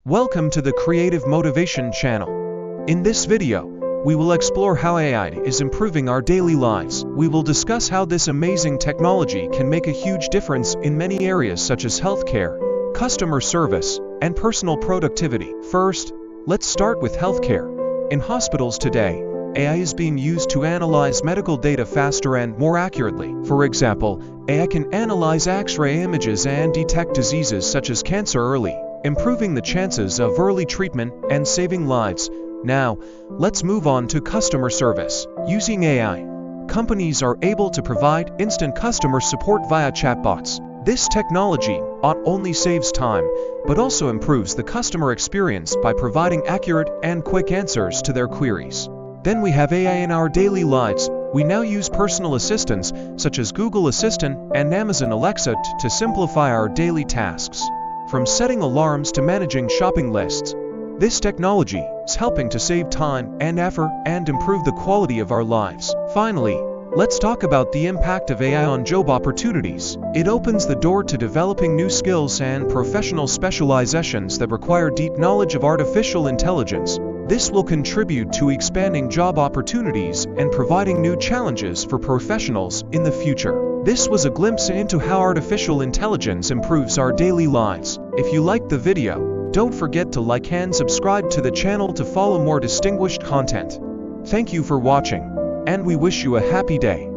Welcome to the Creative Motivation channel. In this video, we will explore how AI is improving our daily lives. We will discuss how this amazing technology can make a huge difference in many areas such as healthcare, customer service, and personal productivity. First, let's start with healthcare. In hospitals today, AI is being used to analyze medical data faster and more accurately. For example, AI can analyze X-ray images and detect diseases such as cancer early, improving the chances of early treatment and saving lives. Now, let's move on to customer service. Using AI, companies are able to provide instant customer support via chatbots. This technology not only saves time, but also improves the customer experience by providing accurate and quick answers to their queries. Then we have AI in our daily lives. We now use personal assistants such as Google Assistant and Amazon Alexa to simplify our daily tasks. From setting alarms to managing shopping lists, this technology is helping to save time and effort and improve the quality of our lives. Finally, let's talk about the impact of AI on job opportunities. It opens the door to developing new skills and professional specializations that require deep knowledge of artificial intelligence. This will contribute to expanding job opportunities and providing new challenges for professionals in the future. This was a glimpse into how artificial intelligence improves our daily lives. If you liked the video, don't forget to like and subscribe to the channel to follow more distinguished content. Thank you for watching, and we wish you a happy day.